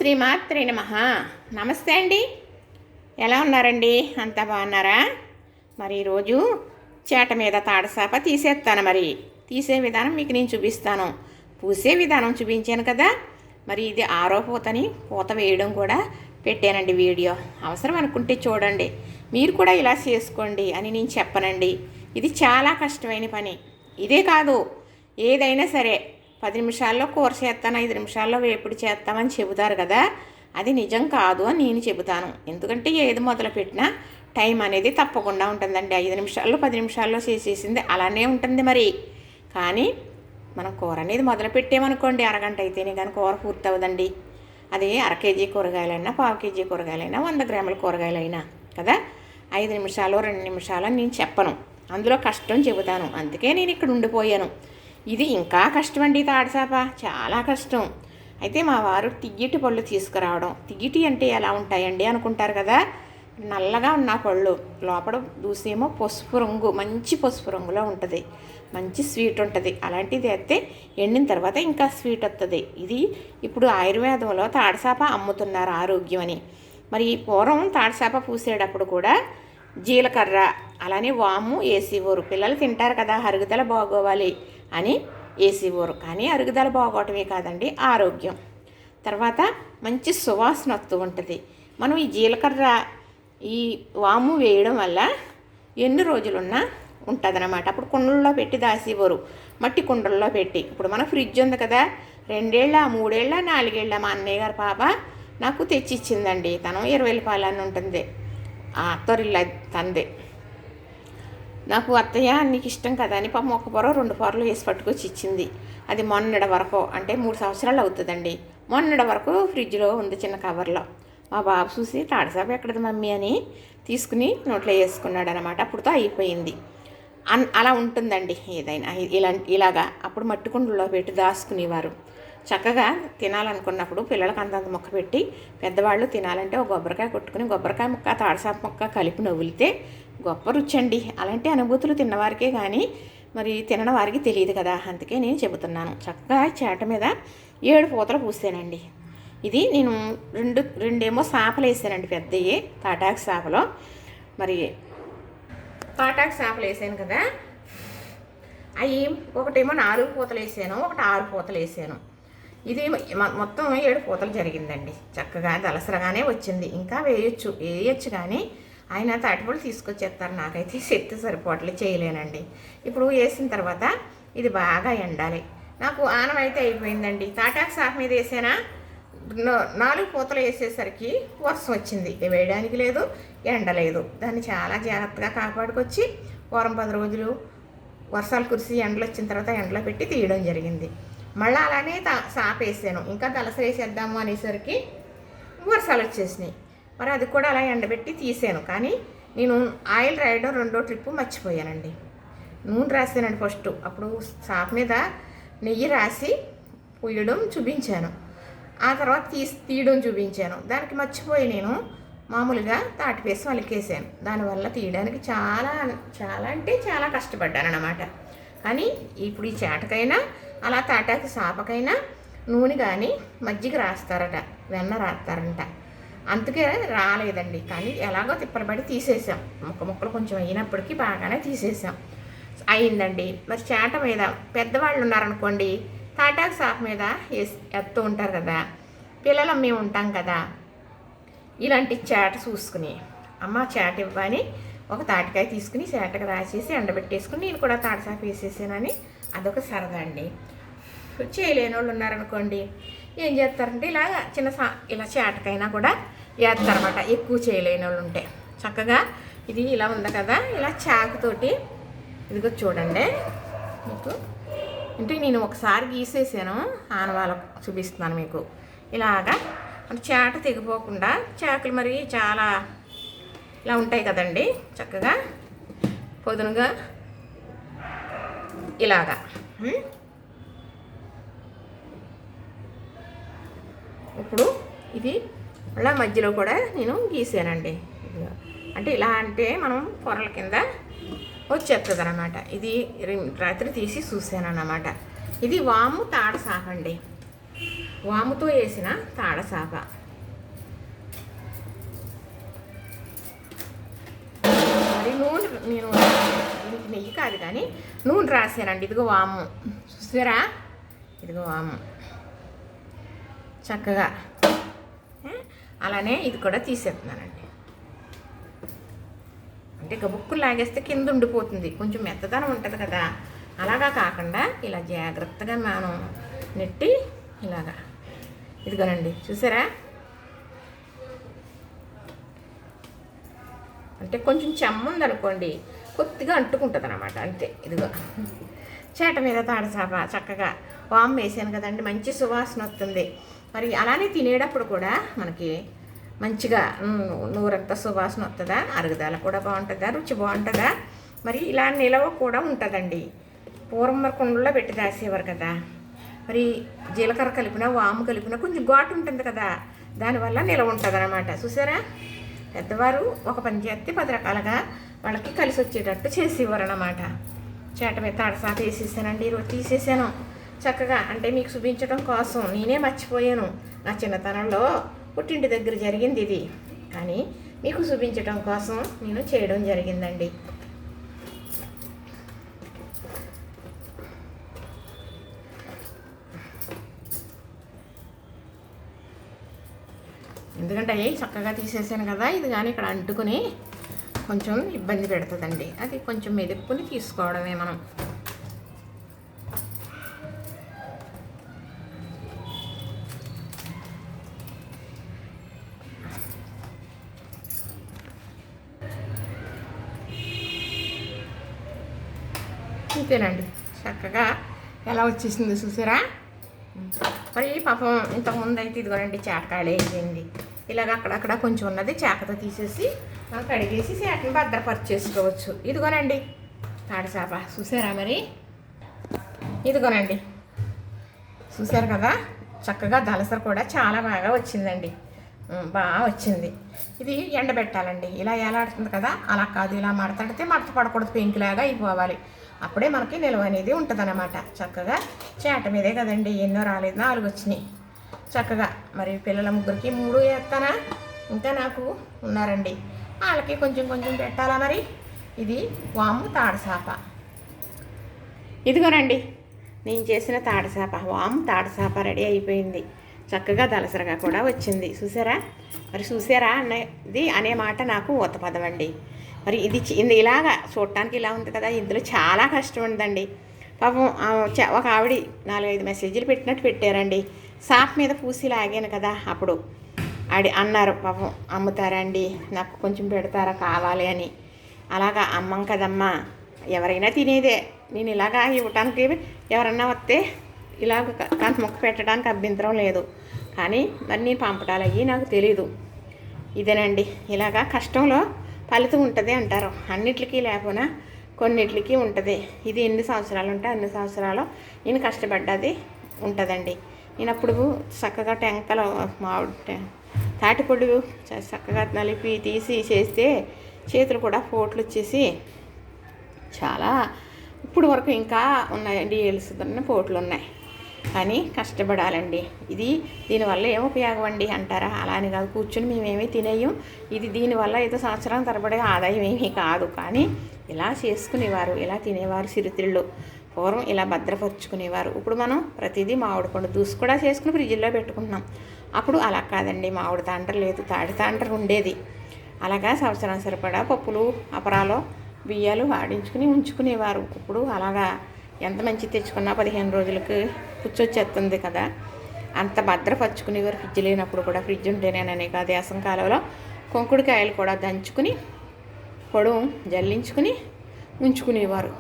శ్రీమాత్రే నమః. నమస్తే అండి. ఎలా ఉన్నారండి? అంతా బాగున్నారా? మరి ఈరోజు చేట మీద తాడసాప తీసేస్తాను. మరి తీసే విధానం మీకు నేను చూపిస్తాను. పూసే విధానం చూపించాను కదా. మరి ఇది ఆరో పూతని పూత వేయడం కూడా పెట్టానండి వీడియో. అవసరం అనుకుంటే చూడండి. మీరు కూడా ఇలా చేసుకోండి అని నేను చెప్పనండి. ఇది చాలా కష్టమైన పని. ఇదే కాదు, ఏదైనా సరే 10 నిమిషాల్లో కూర చేస్తాను, 5 నిమిషాల్లో వేపుడు చేస్తామని చెబుతారు కదా. అది నిజం కాదు అని నేను చెబుతాను. ఎందుకంటే ఏది మొదలుపెట్టినా టైం అనేది తప్పకుండా ఉంటుందండి. 5 నిమిషాల్లో 10 నిమిషాల్లో చేసేసింది అలానే ఉంటుంది. మరి కానీ మనం కూర అనేది మొదలు పెట్టామనుకోండి, అరగంట అయితేనే కానీ కూర పూర్తి అవ్వదండి. అది అర కేజీ కూరగాయలైనా, పావు కేజీ కూరగాయలైనా, 100 గ్రాముల కూరగాయలైనా కదా. 5 నిమిషాలు 2 నిమిషాలు అని నేను చెప్పను, అందులో కష్టం చెబుతాను. అందుకే నేను ఇక్కడ ఉండిపోయాను. ఇది ఇంకా కష్టం అండి. తాడసాప చాలా కష్టం. అయితే మా వారు తియ్యటి పళ్ళు తీసుకురావడం. తియ్యటి అంటే ఎలా ఉంటాయండి అనుకుంటారు కదా. నల్లగా ఉన్న పళ్ళు, లోపల దూసేమో పసుపు రంగు, మంచి పసుపు రంగులో ఉంటుంది. మంచి స్వీట్ ఉంటుంది. అలాంటిది అయితే ఎండిన తర్వాత ఇంకా స్వీట్ వస్తుంది. ఇది ఇప్పుడు ఆయుర్వేదంలో తాడసాప అమ్ముతున్నారు ఆరోగ్యం అని. మరి పూర్వం తాడసాప పూసేటప్పుడు కూడా జీలకర్ర అలానే వాము వేసేవారు. పిల్లలు తింటారు కదా, అరుగుదల బాగోవాలి అని వేసేవారు. కానీ అరుగుదల బాగోవటమే కాదండి, ఆరోగ్యం. తర్వాత మంచి సువాసన వస్తూ ఉంటుంది. మనం ఈ జీలకర్ర ఈ వాము వేయడం వల్ల ఎన్ని రోజులున్నా ఉంటుందన్నమాట. అప్పుడు కుండల్లో పెట్టి దాసేవారు, మట్టి కుండల్లో పెట్టి. ఇప్పుడు మన ఫ్రిడ్జ్ ఉంది కదా, 2 ఏళ్ళ 3 ఏళ్ళ 4 ఏళ్ళ మా అన్నయ్య గారి పాప నాకు తెచ్చిచ్చిందండి. తను 20 రూపాయలని ఉంటుంది. ఆ అత్తరిల్లు తందే. నాకు అత్తయ్య నీకు ఇష్టం కదా అని పాపం 1 పొర 2 పొరలు వేసి పట్టుకొచ్చి ఇచ్చింది. అది మొన్నటి వరకు, అంటే 3 సంవత్సరాలు అవుతుందండి. మొన్నటి వరకు ఫ్రిడ్జ్లో ఉంది చిన్న కవర్లో. మా బాబు చూసి తాడసాప ఎక్కడది మమ్మీ అని తీసుకుని నోట్లో వేసుకున్నాడు అనమాట. అప్పుడుతో అయిపోయింది. అలా ఉంటుందండి ఏదైనా ఇలాగా. అప్పుడు మట్టి కుండల్లో పెట్టి దాచుకునేవారు. చక్కగా తినాలనుకున్నప్పుడు పిల్లలకు అంతంత మొక్క పెట్టి, పెద్దవాళ్ళు తినాలంటే ఒక కొబ్బరికాయ కొట్టుకుని కొబ్బరికాయ ముక్క తాడసాప మొక్క కలిపి నవ్వులితే గొప్ప రుచి అండి. అలాంటి అనుభూతులు తిన్నవారికే కానీ మరి తినని వారికి తెలియదు కదా. అందుకే నేను చెబుతున్నాను. చక్కగా చేట మీద 7 పూతలు పూసానండి. ఇది నేను రెండేమో సాపలు వేసానండి, పెద్దవి తాటాకు సాపలో. మరి తాటాకు సాపలు వేసాను కదా, అవి ఒకటేమో 4 పూతలు వేసాను, ఒకటి 6 పూతలు వేసాను. ఇది మొత్తం 7 పూతలు జరిగిందండి. చక్కగా దలసరగానే వచ్చింది. ఇంకా వేయచ్చు కానీ ఆయన తాటిపళ్ళు తీసుకొచ్చేస్తారు. నాకైతే శక్తి సరిపోవట్లే, చేయలేనండి. ఇప్పుడు వేసిన తర్వాత ఇది బాగా ఎండాలి. నాకు ఆనమైతే అయిపోయిందండి. తాటాకు సాప మీద వేసానా, 4 పూతలు వేసేసరికి వర్షం వచ్చింది. వేయడానికి లేదు, ఎండలేదు. దాన్ని చాలా జాగ్రత్తగా కాపాడుకొచ్చి వారం 10 రోజులు వర్షాలు కురిసి ఎండలు వచ్చిన తర్వాత ఎండలో పెట్టి తీయడం జరిగింది. మళ్ళీ అలానే సాప వేసాను. ఇంకా దలసరి వేసేద్దాము అనేసరికి వర్షాలు వచ్చేసినాయి. మరి అది కూడా అలా ఎండబెట్టి తీసాను. కానీ నేను ఆయిల్ రాయడం 2వ ట్రిప్పు మర్చిపోయానండి. నూనె రాసానండి ఫస్ట్. అప్పుడు సాప మీద నెయ్యి రాసి పూయడం చూపించాను. ఆ తర్వాత తీయడం చూపించాను. దానికి మర్చిపోయి నేను మామూలుగా తాటిపేసి వలికేసాను. దానివల్ల తీయడానికి చాలా చాలా అంటే చాలా కష్టపడ్డాను అన్నమాట. కానీ ఇప్పుడు ఈ చేటకైనా అలా తాటాకి సాపకైనా నూనె కానీ మజ్జిగ రాస్తారట, వెన్న రాస్తారంట. అందుకే రాలేదండి. కానీ ఎలాగో తిప్పలబడి తీసేసాం. ముక్కలు కొంచెం అయినప్పటికీ బాగానే తీసేసాం. అయిందండి. మరి చేట మీద పెద్దవాళ్ళు ఉన్నారనుకోండి, తాటాకు సాప మీద ఎత్తూ ఉంటారు కదా, పిల్లలు మేము ఉంటాం కదా, ఇలాంటి చేట చూసుకుని అమ్మ చేట ఇవ్వని ఒక తాటికాయ తీసుకుని చేటకు రాసేసి ఎండబెట్టేసుకుని నేను కూడా తాడసాప వేసేసానని అదొక సరదా అండి. చేయలేని వాళ్ళు ఉన్నారనుకోండి, ఏం చేస్తారంటే ఇలా చేటకైనా కూడా వేస్తారన్నమాట. ఎక్కువ చేయలేని వాళ్ళు ఉంటే చక్కగా ఇది ఇలా ఉంది కదా, ఇలా చాకుతోటి ఇదిగో చూడండి. మీకు అంటే నేను ఒకసారి గీసేసాను, ఆనవాళ్ళకు చూపిస్తున్నాను మీకు. ఇలాగా అంటే చేట తెగిపోకుండా చాకులు మరి చాలా ఇలా ఉంటాయి కదండి, చక్కగా పొదునుగా ఇలాగా. ఇప్పుడు ఇది అలా మధ్యలో కూడా నేను గీసానండి. అంటే ఇలా అంటే మనం పొరల కింద వచ్చేస్తుంది అన్నమాట. ఇది రాత్రి తీసి చూసాను అన్నమాట. ఇది వాము తాడసాపండి. వాముతో వేసిన తాడసాప. మరి నూనె నేను దీనికి నెయ్యి కాదు కానీ నూనె రాసానండి. ఇదిగో వాము చూసారా, ఇదిగో వాము చక్కగా. అలానే ఇది కూడా తీసేస్తున్నానండి. అంటే గబుక్కులు లాగేస్తే కింద ఉండిపోతుంది, కొంచెం మెత్తదనం ఉంటుంది కదా. అలాగా కాకుండా ఇలా జాగ్రత్తగా మనం నెట్టి ఇలాగా ఇదిగోనండి చూసారా. అంటే కొంచెం చెమ్మ ఉందనుకోండి కొద్దిగా అంటుకుంటుంది అన్నమాట, అంతే. ఇదిగో చేట మీద తాడసాప చక్కగా వాము వేసాను కదండి, మంచి సువాసన వస్తుంది. మరి అలానే తినేటప్పుడు కూడా మనకి మంచిగా నూరంతా సువాసన వస్తుందా, అరుగుదల కూడా బాగుంటుందా, రుచి బాగుంటుందా. మరి ఇలా నిలవ కూడా ఉంటుందండి. పూర్వం మరి కుండలో పెట్టి దాసేవారు కదా. మరి జీలకర్ర కలిపిన వాము కలిపిన కొంచెం ఘాటు ఉంటుంది కదా, దానివల్ల నిలవ ఉంటుంది అన్నమాట. చూసారా, పెద్దవారు ఒక పని చేస్తే 10 రకాలుగా వాళ్ళకి కలిసి వచ్చేటట్టు చేసేవారు అన్నమాట. చేట మీద తాడసాప వేసేసానండి, ఈరోజు తీసేసాను చక్కగా. అంటే మీకు చూపించడం కోసం, నేనే మర్చిపోయాను, నా చిన్నతనంలో పుట్టింటి దగ్గర జరిగింది ఇది, కానీ మీకు చూపించడం కోసం నేను చేయడం జరిగిందండి. ఎందుకంటే అవి చక్కగా తీసేసాను కదా, ఇది కానీ ఇక్కడ అంటుకుని కొంచెం ఇబ్బంది పెడుతుందండి. అది కొంచెం మెదుపుని తీసుకోవడమే మనం. ఇంతేనండి, చక్కగా ఎలా వచ్చేసింది చూసారా. మరి పాపం ఇంతకుముందు అయితే ఇదిగోనండి చాటకాయలు వేసింది, ఇలాగ అక్కడక్కడ కొంచెం ఉన్నది చాకతో తీసేసి మనం కడిగేసి చేటని భద్రపరిచేసుకోవచ్చు. ఇదిగోనండి తాడసాప చూసారా. మరి ఇదిగోనండి చూసారు కదా, చక్కగా దలసర కూడా చాలా బాగా వచ్చిందండి, బాగా వచ్చింది. ఇది ఎండబెట్టాలండి. ఇలా ఎలాడుతుంది కదా, అలా కాదు, ఇలా మడతడితే మడత పడకూడదు, పెంకులాగా అయిపోవాలి. అప్పుడే మనకి నిల్వ అనేది ఉంటుంది అన్నమాట. చక్కగా చేట మీదే కదండి, ఎన్నో రాలేదు, 4 వచ్చినాయి చక్కగా. మరి పిల్లల ముగ్గురికి 3 వేస్తానా, ఇంకా నాకు ఉన్నారండి, వాళ్ళకి కొంచెం కొంచెం పెట్టాలా. మరి ఇది వాము తాడసాప. ఇదిగోనండి నేను చేసిన తాడసాప, వాము తాడసాప రెడీ అయిపోయింది. చక్కగా దలసరగా కూడా వచ్చింది చూసారా. మరి చూసారా అన్నది అనే మాట నాకు ఊతపదం అండి. మరి ఇది ఇలాగా చూడటానికి ఇలా ఉంది కదా, ఇందులో చాలా కష్టం ఉందండి. పాపం ఒక ఆవిడ 4-5 మెసేజ్లు పెట్టినట్టు పెట్టారండి. సాప్ మీద పూసి లాగాను కదా, అప్పుడు అన్నారు పాపం, అమ్ముతారండి, నాకు కొంచెం పెడతారా కావాలి అని. అలాగా అమ్మం కదమ్మా, ఎవరైనా తినేదే. నేను ఇలాగా ఇవ్వటానికి ఎవరన్నా వస్తే ఇలాగ కంత మొక్క పెట్టడానికి అభ్యంతరం లేదు, కానీ మరి నేను పంపటాలు అయ్యి నాకు తెలీదు. ఇదేనండి, ఇలాగా కష్టంలో ఫలితం ఉంటుంది అంటారు. అన్నిటికీ లేకపోయినా కొన్నిటికి ఉంటుంది. ఇది ఎన్ని సంవత్సరాలు ఉంటే అన్ని సంవత్సరాలు నేను కష్టపడ్డది ఉంటుందండి. నేను అప్పుడు చక్కగా టెంకలో మామిడి తాటిపొడి చక్కగా నలిపి తీసి చేస్తే చేతులు కూడా పోట్లు వచ్చేసి చాలా ఇప్పుడు వరకు ఇంకా ఉన్నాయండి, ఏలుస్తున్న పోట్లు ఉన్నాయి. కానీ కష్టపడాలండి. దీనివల్ల ఏం ఉపయోగం అండి అంటారా, అలా అని కాదు, కూర్చుని మేమేమీ తినేయం. ఇది దీనివల్ల ఏదో సంవత్సరం తరబడే ఆదాయం ఏమీ కాదు, కానీ ఇలా చేసుకునేవారు, ఇలా తినేవారు సిరితిళ్ళు. పూర్వం ఇలా భద్రపరుచుకునేవారు. ఇప్పుడు మనం ప్రతిదీ మామిడి పండు దూసు కూడా చేసుకుని ఫ్రిడ్జ్లో పెట్టుకుంటున్నాం. అప్పుడు అలా కాదండి, మామిడి తాండ్ర లేదు, తాడి తాండ్ర ఉండేది. అలాగా సంవత్సరం సరిపడా పప్పులు అపరాలు బియ్యాలు వాడించుకుని ఉంచుకునేవారు. ఇప్పుడు అలాగా ఎంత మంచి తెచ్చుకున్నా 15 రోజులకు పుచ్చొచ్చేస్తుంది కదా, అంత భద్రపరుచుకునేవారు. ఫ్రిడ్జ్ లేనప్పుడు కూడా, ఫ్రిడ్జ్ ఉంటేనేనని కాదు, వేసం కాలంలో కొంకుడికాయలు కూడా దంచుకుని పొడవు జల్లించుకుని ఉంచుకునేవారు.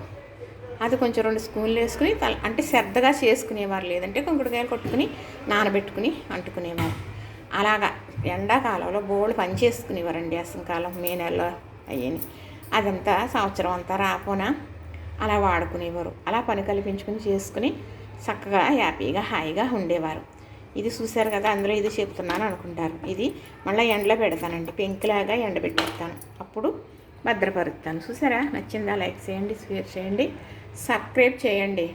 అది కొంచెం 2 స్పూన్లు వేసుకుని అంటే శ్రద్ధగా చేసుకునేవారు, లేదంటే కొంకుడికాయలు కొట్టుకుని నానబెట్టుకుని అంటుకునేవారు. అలాగా ఎండాకాలంలో బోళ్ళు పని చేసుకునేవారండి. వేసం కాలం మే నెలలో అయ్యని, అదంతా సంవత్సరం అంతా రాపోనా అలా వాడుకునేవారు. అలా పని కల్పించుకుని చేసుకుని చక్కగా హ్యాపీగా హాయిగా ఉండేవారు. ఇది చూశారు కదా, అందులో ఇది చెప్తున్నాను అనుకుంటారు. ఇది మళ్ళీ ఎండలో పెడతానండి, పెంకులాగా ఎండబెట్టేస్తాను, అప్పుడు భద్రపరుస్తాను. చూసారా, నచ్చిందా? లైక్ చేయండి, షేర్ చేయండి, సబ్స్క్రైబ్ చేయండి.